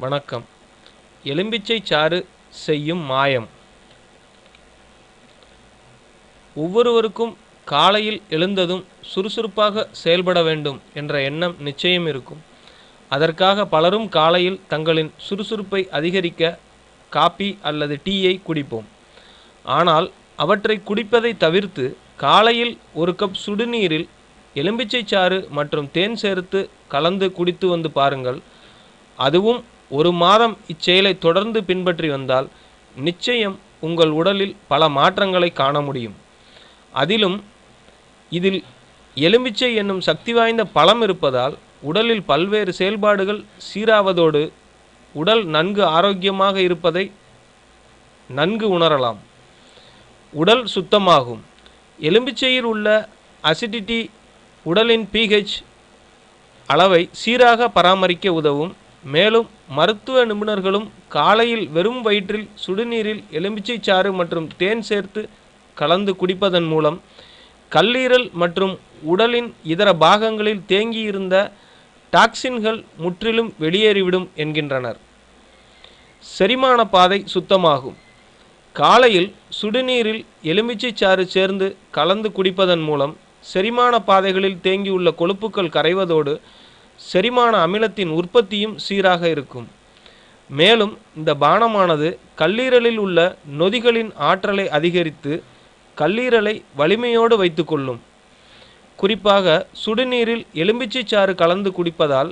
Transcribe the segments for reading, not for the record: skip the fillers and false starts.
வணக்கம். எலும்பிச்சை சாறு செய்யும் மாயம். ஒவ்வொருவருக்கும் காலையில் எழுந்ததும் சுறுசுறுப்பாக செயல்பட வேண்டும் என்ற எண்ணம் நிச்சயம் இருக்கும். அதற்காக பலரும் காலையில் தங்களின் சுறுசுறுப்பை அதிகரிக்க காபி அல்லது டீயை குடிப்போம். ஆனால் அவற்றை குடிப்பதை தவிர்த்து காலையில் ஒரு கப் சுடுநீரில் எலும்பிச்சை சாறு மற்றும் தேன் சேர்த்து கலந்து குடித்து வந்து பாருங்கள். அதுவும் ஒரு மாதம் இச்செயலை தொடர்ந்து பின்பற்றி வந்தால் நிச்சயம் உங்கள் உடலில் பல மாற்றங்களை காண முடியும். அதிலும் இதில் எலுமிச்சை என்னும் சக்தி வாய்ந்த பழம் இருப்பதால் உடலில் பல்வேறு செயல்பாடுகள் சீராவதோடு உடல் நன்கு ஆரோக்கியமாக இருப்பதை நன்கு உணரலாம். உடல் சுத்தமாகும். எலுமிச்சையில் உள்ள அசிடிட்டி உடலின் pH அளவை சீராக பராமரிக்க உதவும். மேலும் மருத்துவ நிபுணர்களும் காலையில் வெறும் வயிற்றில் சுடுநீரில் எலுமிச்சை சாறு மற்றும் தேன் சேர்த்து கலந்து குடிப்பதன் மூலம் கல்லீரல் மற்றும் உடலின் இதர பாகங்களில் தேங்கியிருந்த டாக்சின்கள் முற்றிலும் வெளியேறிவிடும் என்கின்றனர். செரிமான பாதை சுத்தமாகும். காலையில் சுடுநீரில் எலுமிச்சை சாறு சேர்ந்து கலந்து குடிப்பதன் மூலம் செரிமான பாதைகளில் தேங்கியுள்ள கொழுப்புக்கள் கரைவதோடு செரிமான அமிலத்தின் உற்பத்தியும் சீராக இருக்கும். மேலும் இந்த பானமானது கல்லீரலில் உள்ள நொதிகளின் ஆற்றலை அதிகரித்து கல்லீரலை வலிமையோடு வைத்துக்கொள்ளும். குறிப்பாக சுடுநீரில் எலும்பிச்சை சாறு கலந்து குடிப்பதால்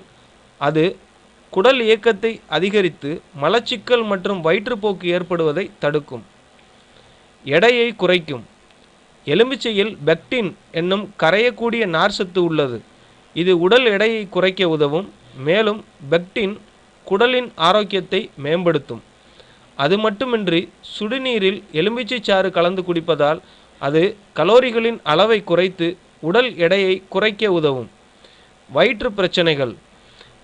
அது குடல் இயக்கத்தை அதிகரித்து மலச்சிக்கல் மற்றும் வயிற்றுப்போக்கு ஏற்படுவதை தடுக்கும். எடையை குறைக்கும். எலும்பிச்சையில் பெக்டின் என்னும் கரையக்கூடிய நார்ச்சத்து உள்ளது. இது உடல் எடையை குறைக்க உதவும். மேலும் பெக்டின் குடலின் ஆரோக்கியத்தை மேம்படுத்தும். அது மட்டுமின்றி சுடுநீரில் எலும்பிச்சை சாறு கலந்து குடிப்பதால் அது கலோரிகளின் அளவை குறைத்து உடல் எடையை குறைக்க உதவும். வயிற்று பிரச்சனைகள்.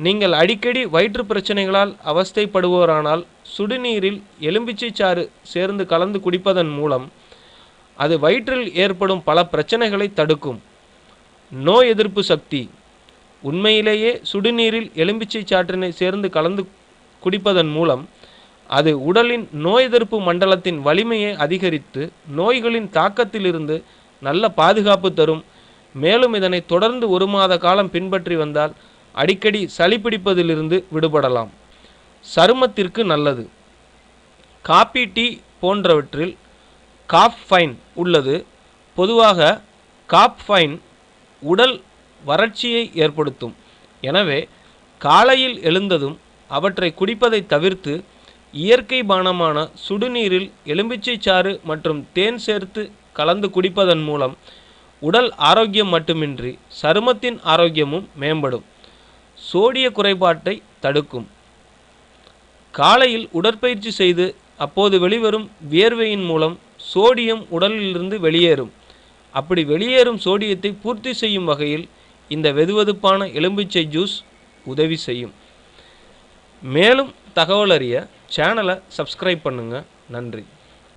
நீங்கள் அடிக்கடி வயிற்று பிரச்சனைகளால் அவஸ்தைப்படுவோரானால் சுடுநீரில் எலும்பிச்சை சாறு சேர்ந்து கலந்து குடிப்பதன் மூலம் அது வயிற்றில் ஏற்படும் பல பிரச்சனைகளை தடுக்கும். நோய் எதிர்ப்பு சக்தி. உண்மையிலேயே சுடுநீரில் எலும்பிச்சை சாற்றினை சேர்ந்து கலந்து குடிப்பதன் மூலம் அது உடலின் நோய் எதிர்ப்பு மண்டலத்தின் வலிமையை அதிகரித்து நோய்களின் தாக்கத்திலிருந்து நல்ல பாதுகாப்பு தரும். மேலும் இதனை தொடர்ந்து 1 மாத காலம் பின்பற்றி வந்தால் அடிக்கடி சளி பிடிப்பதிலிருந்து விடுபடலாம். சருமத்திற்கு நல்லது. காபி டீ போன்றவற்றில் காஃபைன் உள்ளது. பொதுவாக காஃபைன் உடல் வறட்சியை ஏற்படுத்தும். எனவே காலையில் எழுந்ததும் அவற்றை குடிப்பதை தவிர்த்து இயற்கை பானமான சுடுநீரில் எலும்பிச்சை சாறு மற்றும் தேன் சேர்த்து கலந்து குடிப்பதன் மூலம் உடல் ஆரோக்கியம் மட்டுமின்றி சருமத்தின் ஆரோக்கியமும் மேம்படும். சோடிய குறைபாட்டை தடுக்கும். காலையில் உடற்பயிற்சி செய்து அப்போது வெளிவரும் வியர்வையின் மூலம் சோடியம் உடலிலிருந்து வெளியேறும். அப்படி வெளியேறும் சோடியத்தை பூர்த்தி செய்யும் வகையில் இந்த வெதுவெதுப்பான எலும்பிச்சை ஜூஸ் உதவி செய்யும். மேலும் தகவல் அறிய சேனலை சப்ஸ்கிரைப் பண்ணுங்கள். நன்றி.